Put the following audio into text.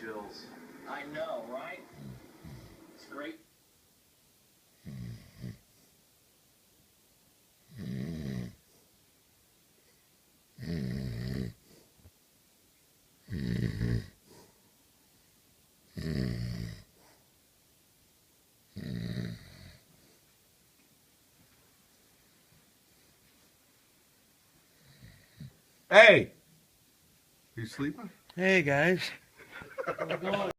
chills. I know, right? It's great. Hey! You sleeping? Hey guys. How's it going?